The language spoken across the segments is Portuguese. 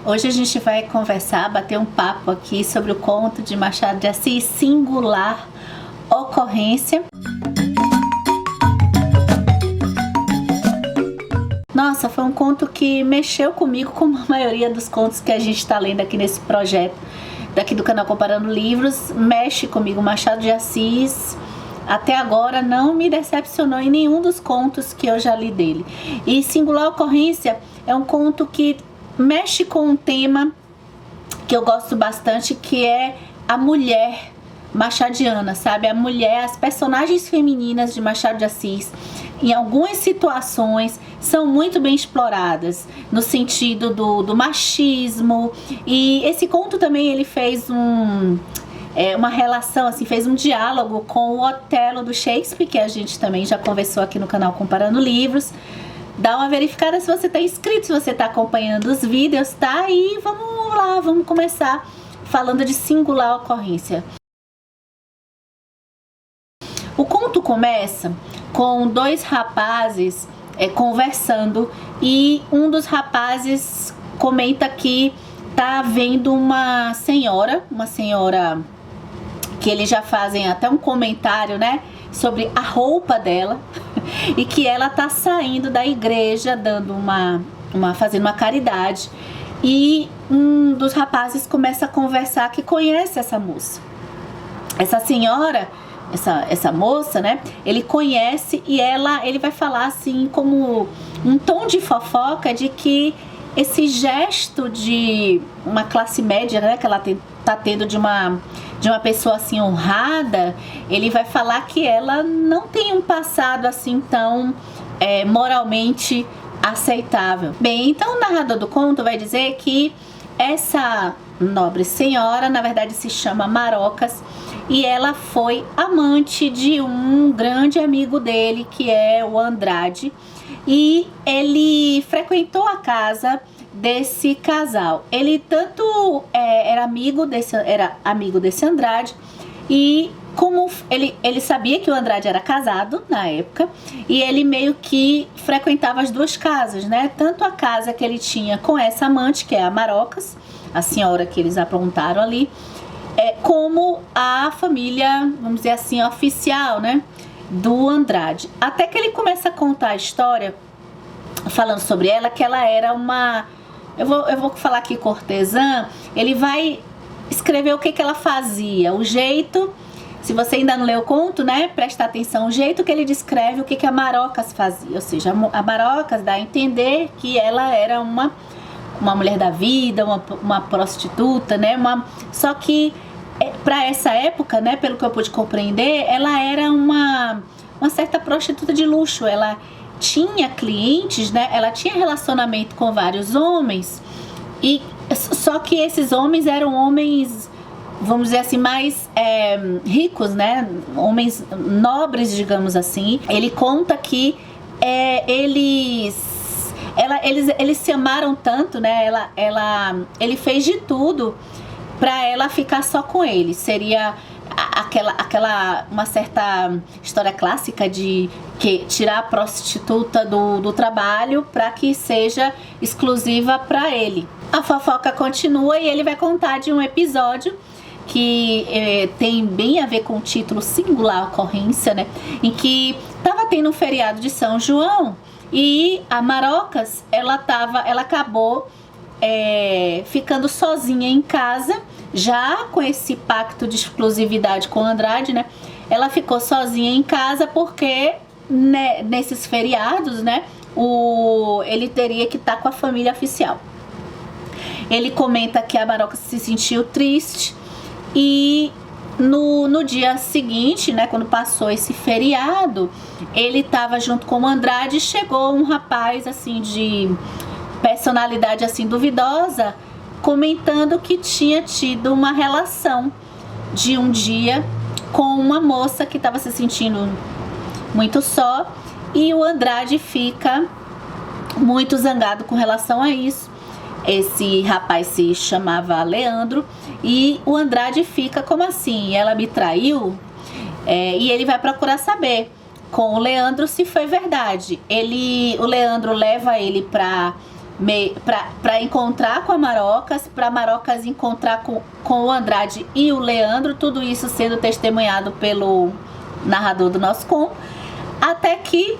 Hoje a gente vai conversar, bater um papo aqui sobre o conto de Machado de Assis, Singular Ocorrência. Nossa, foi um conto que mexeu comigo, como a maioria dos contos que a gente está lendo aqui nesse projeto, daqui do canal Comparando Livros, mexe comigo. Machado de Assis, até agora, não me decepcionou em nenhum dos contos que eu já li dele. E Singular Ocorrência é um conto que mexe com um tema que eu gosto bastante, que é a mulher machadiana, sabe? A mulher, as personagens femininas de Machado de Assis, em algumas situações, são muito bem exploradas, no sentido do machismo. E esse conto também, ele fez uma relação, assim, fez um diálogo com o Otelo do Shakespeare, que a gente também já conversou aqui no canal Comparando Livros. Dá uma verificada se você está inscrito, se você está acompanhando os vídeos, tá? E vamos lá, vamos começar falando de Singular Ocorrência. O conto começa com dois rapazes conversando, e um dos rapazes comenta que tá vendo uma senhora que eles já fazem até um comentário, né, sobre a roupa dela, e que ela tá saindo da igreja dando fazendo uma caridade, e um dos rapazes começa a conversar que conhece essa moça. Essa senhora, essa moça, né, ele conhece, e ele vai falar assim, como um tom de fofoca, de que esse gesto de uma classe média, né, que ela tá tendo de uma pessoa assim honrada, ele vai falar que ela não tem um passado assim tão moralmente aceitável. Bem, então o narrador do conto vai dizer que essa nobre senhora, na verdade, se chama Marocas, e ela foi amante de um grande amigo dele, que é o Andrade, e ele frequentou a casa desse casal. Ele tanto era amigo desse Andrade, e como ele sabia que o Andrade era casado na época, e ele meio que frequentava as duas casas, né? Tanto a casa que ele tinha com essa amante, que é a Marocas, a senhora que eles aprontaram ali, como a família, vamos dizer assim, oficial, né, do Andrade. Até que ele começa a contar a história, falando sobre ela, que ela era uma... Eu vou falar aqui cortesã. Ele vai escrever o que ela fazia, o jeito... Se você ainda não leu o conto, né, presta atenção, o jeito que ele descreve o que a Marocas fazia. Ou seja, a Marocas dá a entender que ela era uma mulher da vida, uma prostituta, né, só que para essa época, né, pelo que eu pude compreender, ela era uma certa prostituta de luxo. Ela tinha clientes, né, ela tinha relacionamento com vários homens, e só que esses homens eram homens, vamos dizer assim, mais ricos, né, homens nobres, digamos assim. Ele conta que eles se amaram tanto, né, ele fez de tudo para ela ficar só com ele. Seria uma certa história clássica de que tirar a prostituta do trabalho para que seja exclusiva para ele. A fofoca continua, e ele vai contar de um episódio que tem bem a ver com o título Singular Ocorrência, né, em que tava tendo um feriado de São João, e a Marocas, ela acabou ficando sozinha em casa, já com esse pacto de exclusividade com o Andrade, né? Ela ficou sozinha em casa porque, né, nesses feriados, né, ele teria que estar com a família oficial. Ele comenta que a Marocas se sentiu triste, e no dia seguinte, né, quando passou esse feriado, ele estava junto com o Andrade, e chegou um rapaz assim de personalidade assim duvidosa, comentando que tinha tido uma relação de um dia com uma moça que estava se sentindo muito só, e o Andrade fica muito zangado com relação a isso. Esse rapaz se chamava Leandro, e o Andrade fica, como assim? Ela me traiu? E ele vai procurar saber com o Leandro se foi verdade. O Leandro leva ele para para encontrar com a Marocas, para Marocas encontrar com o Andrade e o Leandro, tudo isso sendo testemunhado pelo narrador do nosso conto, até que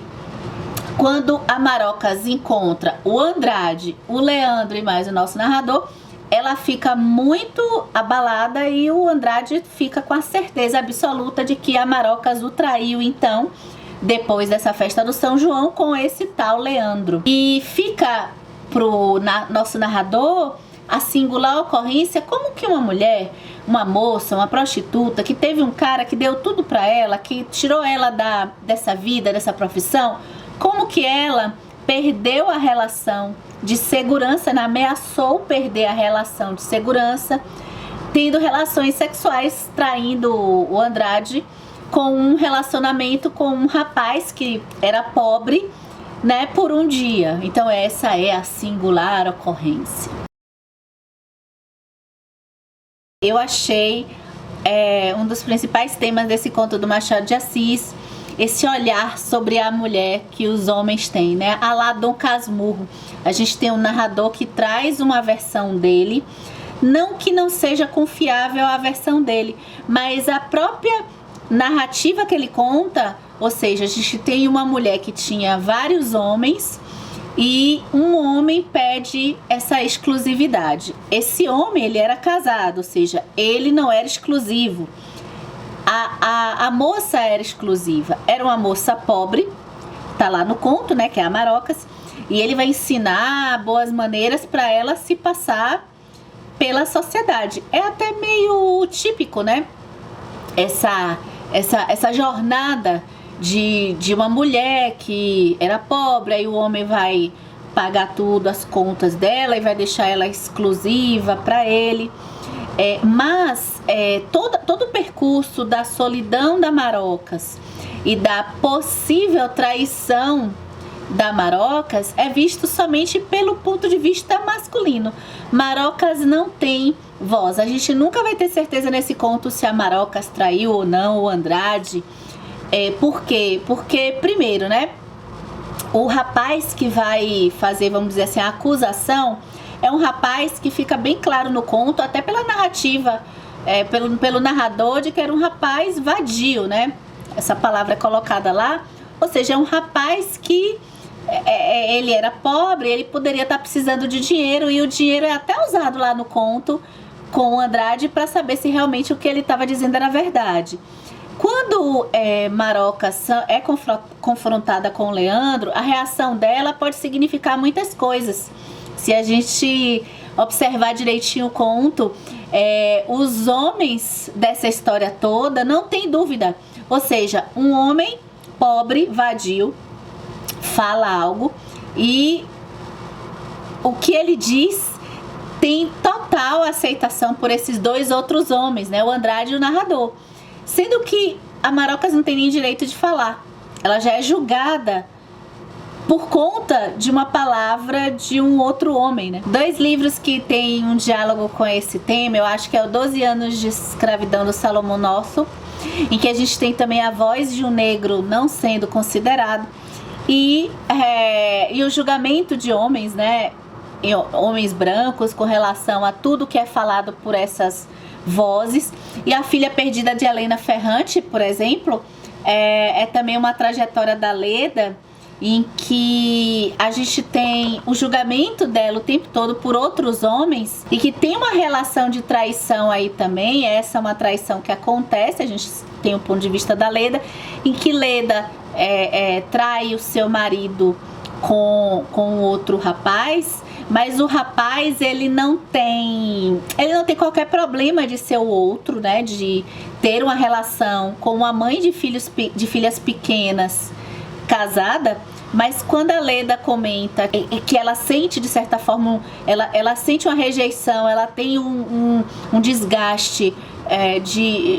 quando a Marocas encontra o Andrade, o Leandro e mais o nosso narrador, ela fica muito abalada e o Andrade fica com a certeza absoluta de que a Marocas o traiu, então, depois dessa festa do São João, com esse tal Leandro. E fica pro nosso narrador a singular ocorrência como que uma mulher, uma moça, uma prostituta que teve um cara que deu tudo pra ela, que tirou ela dessa vida, dessa profissão, como que ela perdeu a relação de segurança, ameaçou perder a relação de segurança, tendo relações sexuais, traindo o Andrade com um relacionamento com um rapaz que era pobre, né, por um dia. Então essa é a singular ocorrência. Eu achei um dos principais temas desse conto do Machado de Assis, esse olhar sobre a mulher que os homens têm, né? A lá Dom Casmurro. A gente tem um narrador que traz uma versão dele, não que não seja confiável a versão dele, mas a própria narrativa que ele conta, ou seja, a gente tem uma mulher que tinha vários homens e um homem pede essa exclusividade. Esse homem, ele era casado, ou seja, ele não era exclusivo. A moça era exclusiva, era uma moça pobre, tá lá no conto, né, que é a Marocas, e ele vai ensinar boas maneiras para ela se passar pela sociedade. É até meio típico, né, essa jornada de uma mulher que era pobre, aí o homem vai pagar tudo, as contas dela, e vai deixar ela exclusiva para ele. Mas todo o percurso da solidão da Marocas e da possível traição da Marocas é visto somente pelo ponto de vista masculino. Marocas não tem voz. A gente nunca vai ter certeza nesse conto se a Marocas traiu ou não o Andrade. Por quê? Porque, primeiro, né, o rapaz que vai fazer, vamos dizer assim, a acusação é um rapaz que fica bem claro no conto, até pela narrativa, pelo narrador, de que era um rapaz vadio, né? Essa palavra é colocada lá, ou seja, é um rapaz que ele era pobre, ele poderia estar precisando de dinheiro, e o dinheiro é até usado lá no conto com o Andrade para saber se realmente o que ele estava dizendo era verdade. Quando Marocas é confrontada com o Leandro, a reação dela pode significar muitas coisas. Se a gente observar direitinho o conto, os homens dessa história toda, não tem dúvida. Ou seja, um homem pobre, vadio, fala algo e o que ele diz tem total aceitação por esses dois outros homens, né? O Andrade e o narrador. Sendo que a Marocas não tem nem direito de falar. Ela já é julgada por conta de uma palavra de um outro homem, né? Dois livros que tem um diálogo com esse tema, eu acho que é o 12 anos de escravidão do Salomão Nosso, em que a gente tem também a voz de um negro não sendo considerado, e o julgamento de homens, né? Homens brancos com relação a tudo que é falado por essas vozes. E A Filha Perdida de Helena Ferrante, por exemplo, é também uma trajetória da Leda, em que a gente tem o julgamento dela o tempo todo por outros homens, e que tem uma relação de traição aí também. Essa é uma traição que acontece, a gente tem o ponto de vista da Leda, em que Leda trai o seu marido com outro rapaz, mas o rapaz ele não tem qualquer problema de ser o outro, né, de ter uma relação com uma mãe de filhas pequenas casada. Mas quando a Leda comenta que ela sente, de certa forma, ela sente uma rejeição, ela tem um desgaste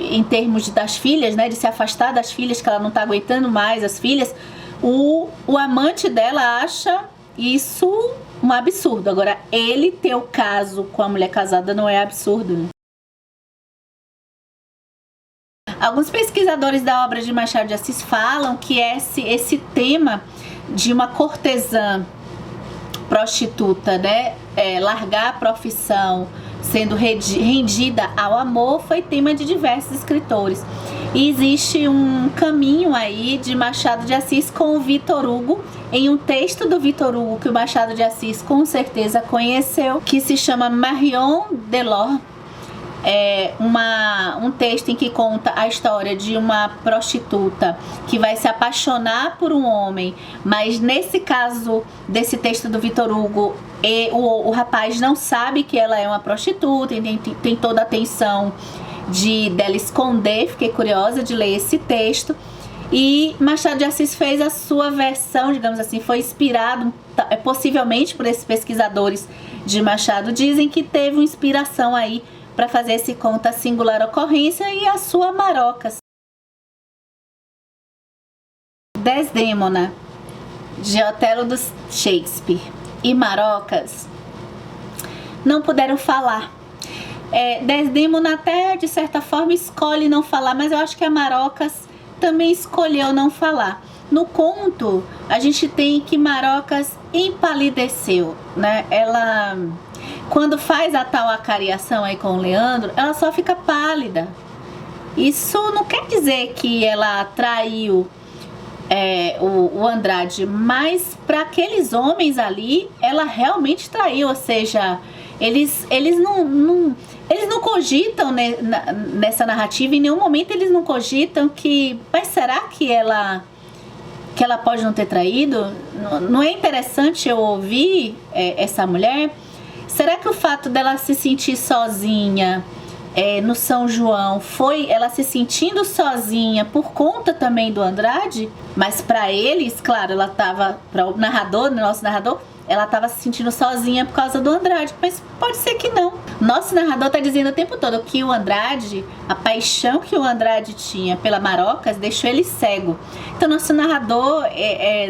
em termos das filhas, né, de se afastar das filhas, que ela não está aguentando mais as filhas, o amante dela acha isso um absurdo. Agora, ele ter o caso com a mulher casada não é absurdo, né? Alguns pesquisadores da obra de Machado de Assis falam que esse tema de uma cortesã prostituta, né, largar a profissão sendo rendida ao amor, foi tema de diversos escritores. E existe um caminho aí de Machado de Assis com o Victor Hugo, em um texto do Victor Hugo que o Machado de Assis com certeza conheceu, que se chama Marion Delors. É um texto em que conta a história de uma prostituta que vai se apaixonar por um homem, mas nesse caso desse texto do Victor Hugo, o rapaz não sabe que ela é uma prostituta, e tem toda a tensão dela esconder. Fiquei curiosa de ler esse texto. E Machado de Assis fez a sua versão, digamos assim, foi inspirado possivelmente por esses pesquisadores de Machado, dizem que teve uma inspiração aí para fazer esse conto A Singular Ocorrência e a sua Marocas. Desdémona, de Otelo do Shakespeare, e Marocas não puderam falar. Desdémona até de certa forma escolhe não falar, mas eu acho que a Marocas também escolheu não falar. No conto a gente tem que Marocas empalideceu, né? Ela, quando faz a tal acariação aí com o Leandro, ela só fica pálida. Isso não quer dizer que ela traiu o Andrade, mas para aqueles homens ali, ela realmente traiu. Ou seja, eles não cogitam, né, nessa narrativa, em nenhum momento eles não cogitam que, mas será que ela pode não ter traído? Não é interessante eu ouvir essa mulher? Será que o fato dela se sentir sozinha no São João foi ela se sentindo sozinha por conta também do Andrade? Mas para eles, claro, ela estava, para o narrador, nosso narrador, ela estava se sentindo sozinha por causa do Andrade, mas pode ser que não. Nosso narrador está dizendo o tempo todo que o Andrade, a paixão que o Andrade tinha pela Marocas, deixou ele cego. Então nosso narrador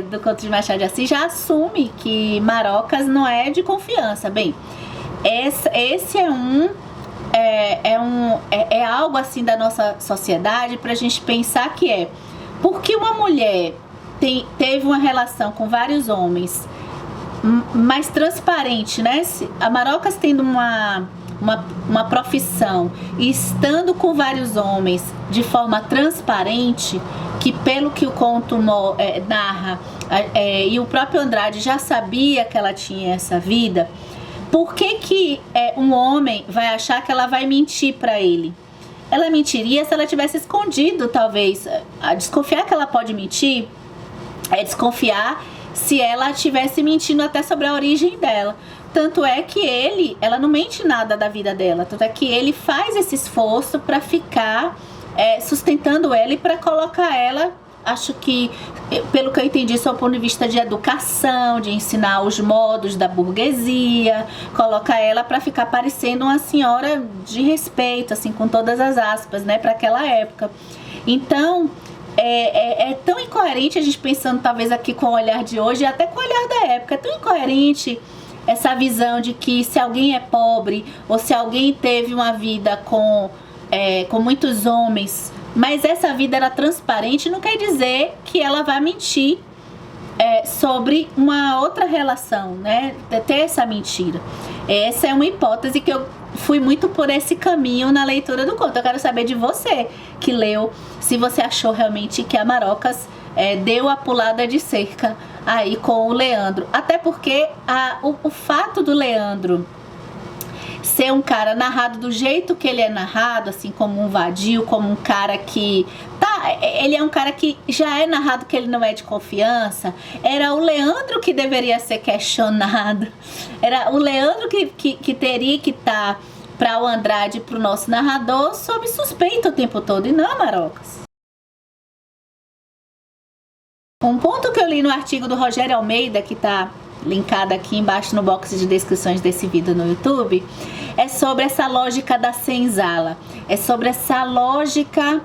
do conto de Machado de Assis já assume que Marocas não é de confiança. Bem, esse é algo assim da nossa sociedade para a gente pensar que porque uma mulher teve uma relação com vários homens mais transparente, né? A Marocas tendo uma profissão e estando com vários homens de forma transparente, que pelo que o conto narra, e o próprio Andrade já sabia que ela tinha essa vida, por que um homem vai achar que ela vai mentir para ele? Ela mentiria se ela tivesse escondido, talvez. A desconfiar que ela pode mentir é desconfiar se ela estivesse mentindo até sobre a origem dela. Tanto é que ela não mente nada da vida dela. Tanto é que ele faz esse esforço para ficar sustentando ela e para colocar ela, acho que, pelo que eu entendi, sob o ponto de vista de educação, de ensinar os modos da burguesia, coloca ela para ficar parecendo uma senhora de respeito, assim, com todas as aspas, né, para aquela época. Então, é tão incoerente a gente pensando talvez aqui com o olhar de hoje, até com o olhar da época, é tão incoerente essa visão de que se alguém é pobre ou se alguém teve uma vida com muitos homens, mas essa vida era transparente, não quer dizer que ela vai mentir sobre uma outra relação, né? Ter essa mentira. Essa é uma hipótese que eu fui muito por esse caminho na leitura do conto. Eu quero saber de você que leu, se você achou realmente que a Marocas deu a pulada de cerca aí com o Leandro. Até porque o fato do Leandro ser um cara narrado do jeito que ele é narrado, assim, como um vadio, como um cara que ele é um cara que já é narrado que ele não é de confiança. Era o Leandro que deveria ser questionado, era o Leandro que teria que estar para o Andrade, para o nosso narrador, sob suspeita o tempo todo, e não a Marocas. Um ponto que eu li no artigo do Rogério Almeida, que está linkado aqui embaixo no box de descrições desse vídeo no YouTube, é sobre essa lógica da senzala, é sobre essa lógica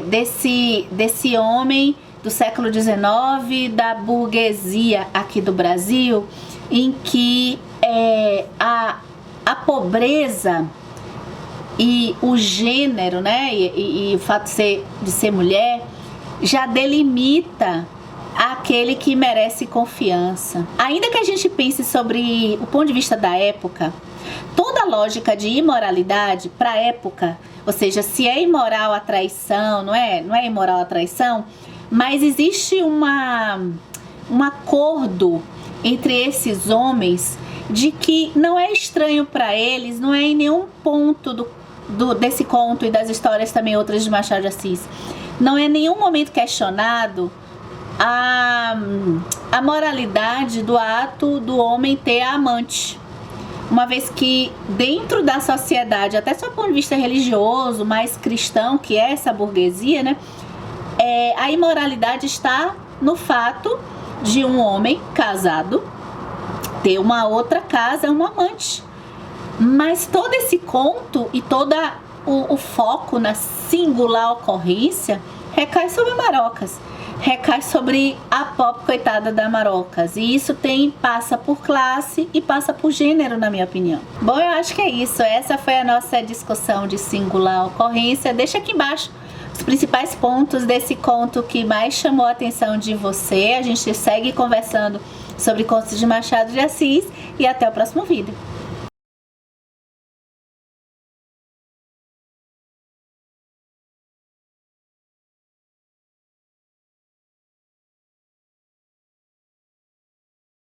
desse homem do século XIX, da burguesia aqui do Brasil, em que a pobreza e o gênero, né, e o fato de ser mulher já delimita aquele que merece confiança. Ainda que a gente pense sobre o ponto de vista da época, toda a lógica de imoralidade para a época, ou seja, se é imoral a traição, não é imoral a traição, mas existe um acordo entre esses homens de que não é estranho para eles, não é em nenhum ponto desse conto e das histórias também outras de Machado de Assis, não é em nenhum momento questionado a moralidade do ato do homem ter a amante. Uma vez que dentro da sociedade, até só do ponto de vista religioso, mais cristão, que é essa burguesia, né? A imoralidade está no fato de um homem casado ter uma outra casa, uma amante. Mas todo esse conto e todo o foco na singular ocorrência recai sobre Marocas, recai sobre a pobre coitada da Marocas. E isso passa por classe e passa por gênero, na minha opinião. Bom, eu acho que é isso. Essa foi a nossa discussão de singular ocorrência. Deixa aqui embaixo os principais pontos desse conto que mais chamou a atenção de você. A gente segue conversando sobre contos de Machado de Assis e até o próximo vídeo.